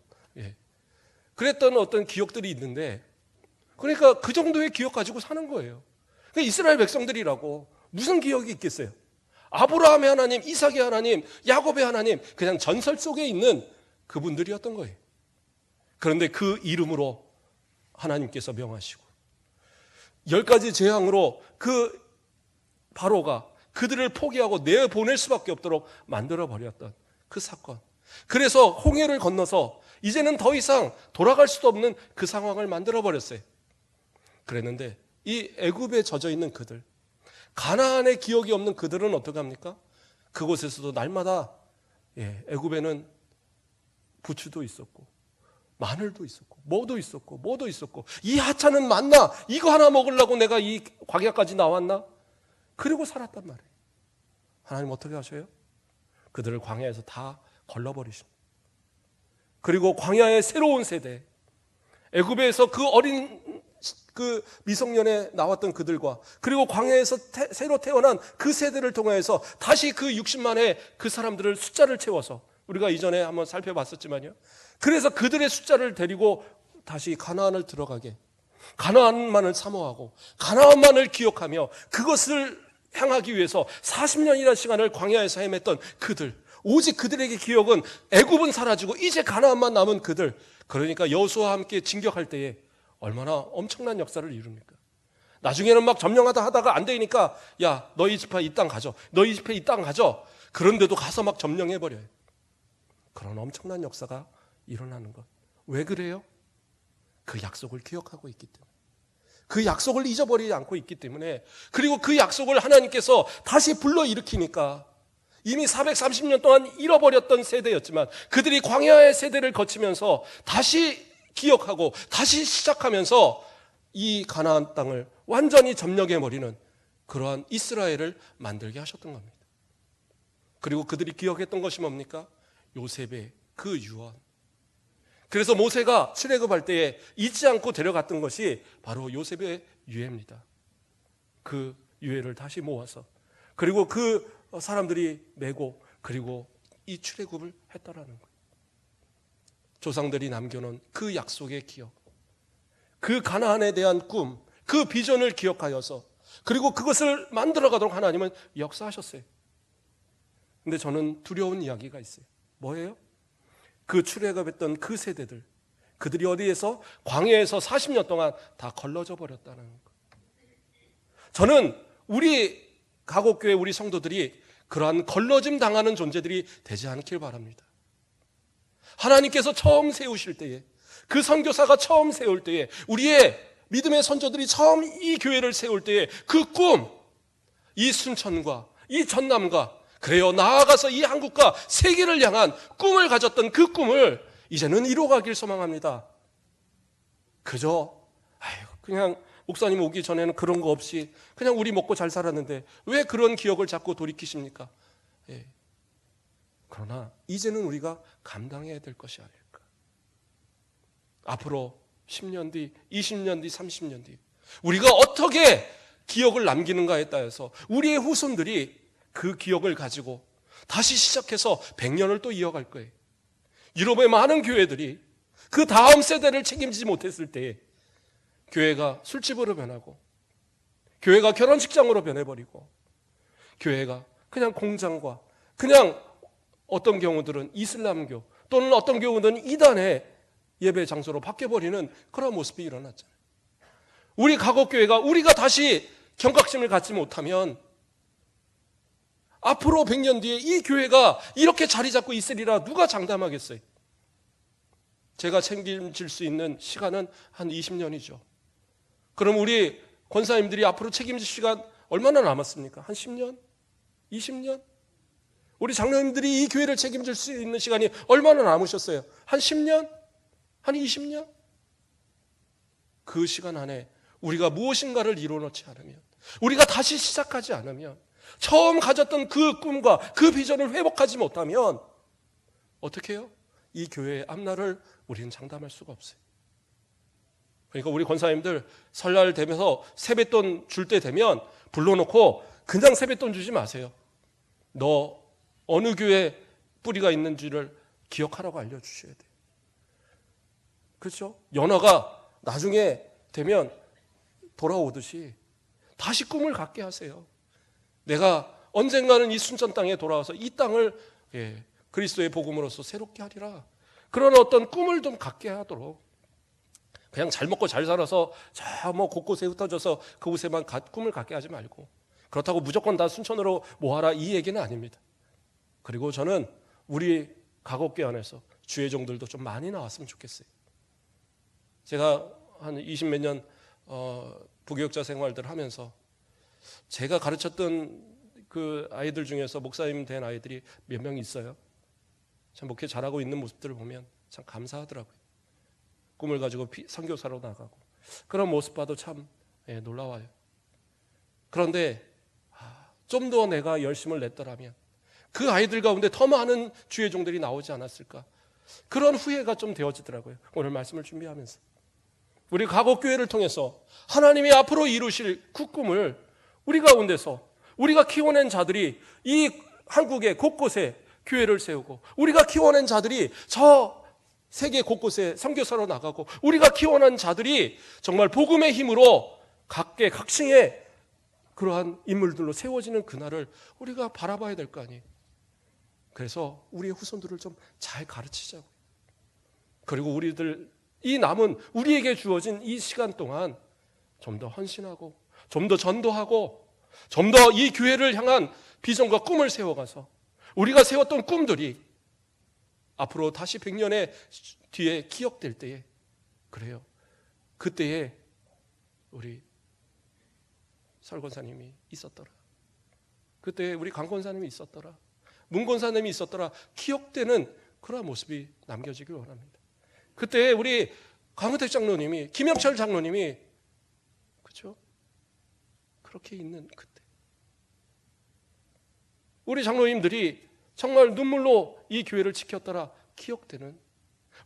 그랬던 어떤 기억들이 있는데, 그러니까 그 정도의 기억 가지고 사는 거예요. 그러니까 이스라엘 백성들이라고 무슨 기억이 있겠어요? 아브라함의 하나님, 이삭의 하나님, 야곱의 하나님, 그냥 전설 속에 있는 그분들이었던 거예요. 그런데 그 이름으로 하나님께서 명하시고 10가지 재앙으로 그 바로가 그들을 포기하고 내보낼 수밖에 없도록 만들어버렸던 그 사건. 그래서 홍해를 건너서 이제는 더 이상 돌아갈 수도 없는 그 상황을 만들어버렸어요. 그랬는데 이 애굽에 젖어 있는 그들, 가나안의 기억이 없는 그들은 어떻게 합니까? 그곳에서도 날마다 애굽에는 부추도 있었고 마늘도 있었고 뭐도 있었고 이 하찮은 만나 이거 하나 먹으려고 내가 이 광야까지 나왔나? 그리고 살았단 말이에요. 하나님 어떻게 하셔요? 그들을 광야에서 다 걸러버리십니다. 그리고 광야의 새로운 세대, 애굽에서 그 어린 그 미성년에 나왔던 그들과, 그리고 광야에서 새로 태어난 그 세대를 통해서 다시 그 60만의 그 사람들을 숫자를 채워서, 우리가 이전에 한번 살펴봤었지만요, 그래서 그들의 숫자를 데리고 다시 가나안을 들어가게, 가나안만을 사모하고 가나안만을 기억하며 그것을 향하기 위해서 40년이라는 시간을 광야에서 헤맸던 그들, 오직 그들에게 기억은 애굽은 사라지고 이제 가나안만 남은 그들. 그러니까 여호수아와 함께 진격할 때에 얼마나 엄청난 역사를 이룹니까? 나중에는 막 점령하다 하다가 안 되니까 야, 너희 집에 이 땅 가져, 너희 집에 이 땅 가져. 그런데도 가서 막 점령해버려요. 그런 엄청난 역사가 일어나는 것. 왜 그래요? 그 약속을 기억하고 있기 때문에, 그 약속을 잊어버리지 않고 있기 때문에, 그리고 그 약속을 하나님께서 다시 불러일으키니까, 이미 430년 동안 잃어버렸던 세대였지만 그들이 광야의 세대를 거치면서 다시 기억하고 다시 시작하면서 이 가나안 땅을 완전히 점령해버리는 그러한 이스라엘을 만들게 하셨던 겁니다. 그리고 그들이 기억했던 것이 뭡니까? 요셉의 그 유언. 그래서 모세가 출애굽할 때에 잊지 않고 데려갔던 것이 바로 요셉의 유해입니다. 그 유해를 다시 모아서, 그리고 그 사람들이 메고, 그리고 이 출애굽을 했다라는 거예요. 조상들이 남겨놓은 그 약속의 기억, 그 가나안에 대한 꿈, 그 비전을 기억하여서, 그리고 그것을 만들어가도록 하나님은 역사하셨어요. 근데 저는 두려운 이야기가 있어요. 뭐예요? 그 출애굽했던 그 세대들, 그들이 어디에서? 광야에서 40년 동안 다 걸러져 버렸다는 것. 저는 우리 가곡교회 우리 성도들이 그러한 걸러짐 당하는 존재들이 되지 않길 바랍니다. 하나님께서 처음 세우실 때에, 그 선교사가 처음 세울 때에, 우리의 믿음의 선조들이 처음 이 교회를 세울 때에 그 꿈, 이 순천과 이 전남과, 그래요, 나아가서 이 한국과 세계를 향한 꿈을 가졌던 그 꿈을 이제는 이루어가길 소망합니다. 그저 그냥 목사님 오기 전에는 그런 거 없이 그냥 우리 먹고 잘 살았는데 왜 그런 기억을 자꾸 돌이키십니까? 예. 그러나 이제는 우리가 감당해야 될 것이 아닐까. 앞으로 10년 뒤, 20년 뒤, 30년 뒤 우리가 어떻게 기억을 남기는가에 따라서 우리의 후손들이 그 기억을 가지고 다시 시작해서 100년을 또 이어갈 거예요. 유럽의 많은 교회들이 그 다음 세대를 책임지지 못했을 때에 교회가 술집으로 변하고, 교회가 결혼식장으로 변해버리고, 교회가 그냥 공장과, 그냥 어떤 경우들은 이슬람교 또는 어떤 경우들은 이단의 예배 장소로 바뀌어버리는 그런 모습이 일어났잖아요. 우리 가곡교회가 우리가 다시 경각심을 갖지 못하면 앞으로 100년 뒤에 이 교회가 이렇게 자리 잡고 있으리라 누가 장담하겠어요? 제가 책임질 수 있는 시간은 한 20년이죠. 그럼 우리 권사님들이 앞으로 책임질 시간 얼마나 남았습니까? 한 10년? 20년? 우리 장로님들이 이 교회를 책임질 수 있는 시간이 얼마나 남으셨어요? 한 10년? 한 20년? 그 시간 안에 우리가 무엇인가를 이루어놓지 않으면, 우리가 다시 시작하지 않으면, 처음 가졌던 그 꿈과 그 비전을 회복하지 못하면 어떻게 해요? 이 교회의 앞날을 우리는 장담할 수가 없어요. 그러니까 우리 권사님들 설날 되면서 세뱃돈 줄 때 되면 불러놓고 그냥 세뱃돈 주지 마세요. 너 어느 교회 뿌리가 있는지를 기억하라고 알려주셔야 돼요. 그렇죠? 연화가 나중에 되면 돌아오듯이 다시 꿈을 갖게 하세요. 내가 언젠가는 이 순천 땅에 돌아와서 이 땅을 그리스도의 복음으로서 새롭게 하리라. 그런 어떤 꿈을 좀 갖게 하도록, 그냥 잘 먹고 잘 살아서 저 뭐 곳곳에 흩어져서 그곳에만 꿈을 갖게 하지 말고, 그렇다고 무조건 다 순천으로 모아라 이 얘기는 아닙니다. 그리고 저는 우리 가곡교회 안에서 주의 종들도 좀 많이 나왔으면 좋겠어요. 제가 한 20 몇 년 부교육자 생활들 하면서 제가 가르쳤던 그 아이들 중에서 목사님 된 아이들이 몇 명 있어요. 참 목회 잘하고 있는 모습들을 보면 참 감사하더라고요. 꿈을 가지고 선교사로 나가고 그런 모습 봐도 참 놀라워요. 그런데 좀 더 내가 열심을 냈더라면 그 아이들 가운데 더 많은 주의 종들이 나오지 않았을까, 그런 후회가 좀 되어지더라고요. 오늘 말씀을 준비하면서 우리 가곡교회를 통해서 하나님이 앞으로 이루실 그 꿈을 우리 가운데서 우리가 키워낸 자들이 이 한국의 곳곳에 교회를 세우고, 우리가 키워낸 자들이 저 세계 곳곳에 선교사로 나가고, 우리가 키워낸 자들이 정말 복음의 힘으로 각계각층의 그러한 인물들로 세워지는 그날을 우리가 바라봐야 될 거 아니에요. 그래서 우리의 후손들을 좀 잘 가르치자고요. 그리고 우리들 이 남은 우리에게 주어진 이 시간 동안 좀 더 헌신하고, 좀 더 전도하고, 좀 더 이 교회를 향한 비전과 꿈을 세워가서 우리가 세웠던 꿈들이 앞으로 다시 100년의 뒤에 기억될 때에, 그래요, 그때에 우리 설권사님이 있었더라, 그때 우리 강권사님이 있었더라, 문권사님이 있었더라, 기억되는 그런 모습이 남겨지길 원합니다. 그때 우리 강은택 장로님이, 김영철 장로님이, 그렇죠? 그렇게 있는 그때 우리 장로님들이 정말 눈물로 이 교회를 지켰더라, 기억되는,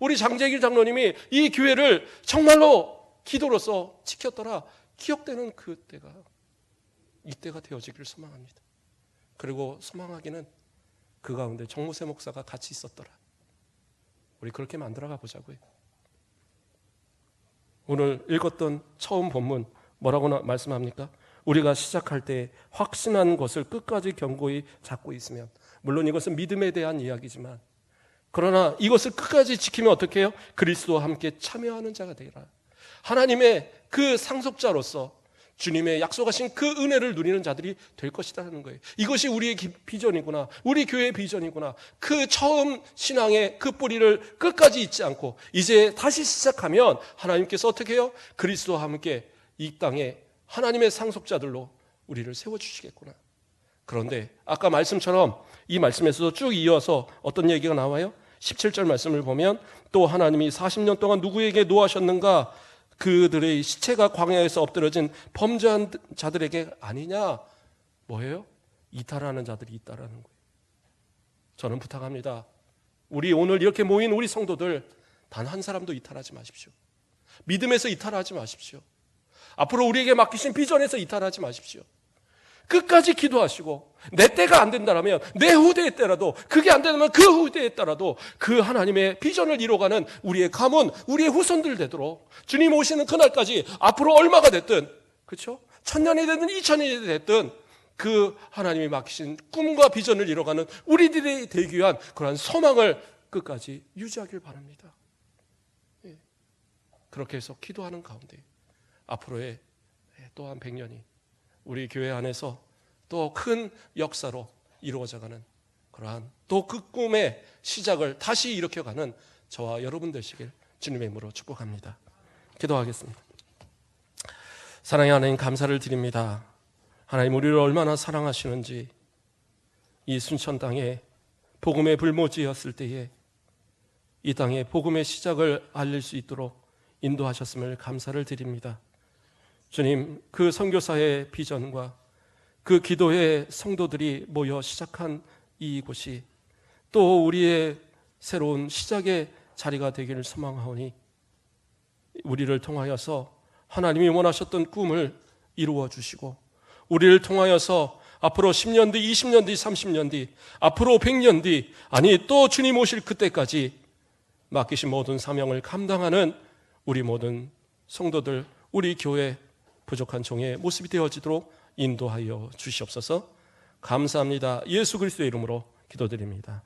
우리 장재길 장로님이 이 교회를 정말로 기도로서 지켰더라, 기억되는 그때가 이때가 되어지기를 소망합니다. 그리고 소망하기는 그 가운데 정무세 목사가 같이 있었더라, 우리 그렇게 만들어가 보자고요. 오늘 읽었던 처음 본문 뭐라고 말씀합니까? 우리가 시작할 때 확신한 것을 끝까지 견고히 잡고 있으면, 물론 이것은 믿음에 대한 이야기지만 그러나 이것을 끝까지 지키면 어떻게 해요? 그리스도와 함께 참여하는 자가 되리라. 하나님의 그 상속자로서 주님의 약속하신 그 은혜를 누리는 자들이 될 것이라는 거예요. 이것이 우리의 비전이구나. 우리 교회의 비전이구나. 그 처음 신앙의 그 뿌리를 끝까지 잊지 않고 이제 다시 시작하면 하나님께서 어떻게 해요? 그리스도와 함께 이 땅에 하나님의 상속자들로 우리를 세워주시겠구나. 그런데 아까 말씀처럼 이 말씀에서도 쭉 이어서 어떤 얘기가 나와요? 17절 말씀을 보면 또 하나님이 40년 동안 누구에게 노하셨는가? 그들의 시체가 광야에서 엎드려진 범죄한 자들에게 아니냐? 뭐예요? 이탈하는 자들이 있다라는 거예요. 저는 부탁합니다. 우리 오늘 이렇게 모인 우리 성도들 단 한 사람도 이탈하지 마십시오. 믿음에서 이탈하지 마십시오. 앞으로 우리에게 맡기신 비전에서 이탈하지 마십시오. 끝까지 기도하시고 내 때가 안 된다면 내 후대의 때라도, 그게 안 된다면 그 후대의 때라도 그 하나님의 비전을 이뤄가는 우리의 가문, 우리의 후손들 되도록 주님 오시는 그날까지 앞으로 얼마가 됐든, 그렇죠? 1000년이 됐든 2000년이 됐든 그 하나님이 맡기신 꿈과 비전을 이뤄가는 우리들이 되기 위한 그러한 소망을 끝까지 유지하길 바랍니다. 예. 그렇게 해서 기도하는 가운데 앞으로의 또한 100년이 우리 교회 안에서 또 큰 역사로 이루어져가는 그러한 또 그 꿈의 시작을 다시 일으켜가는 저와 여러분 되시길 주님의 이름으로 축복합니다. 기도하겠습니다. 사랑의 하나님, 감사를 드립니다. 하나님, 우리를 얼마나 사랑하시는지, 이 순천 땅에 복음의 불모지였을 때에 이 땅에 복음의 시작을 알릴 수 있도록 인도하셨음을 감사를 드립니다. 주님, 그 선교사의 비전과 그 기도의 성도들이 모여 시작한 이곳이 또 우리의 새로운 시작의 자리가 되기를 소망하오니 우리를 통하여서 하나님이 원하셨던 꿈을 이루어 주시고 우리를 통하여서 앞으로 10년 뒤, 20년 뒤, 30년 뒤, 앞으로 100년 뒤, 아니 또 주님 오실 그때까지 맡기신 모든 사명을 감당하는 우리 모든 성도들, 우리 교회 부족한 종의 모습이 되어지도록 인도하여 주시옵소서. 감사합니다. 예수 그리스도의 이름으로 기도드립니다.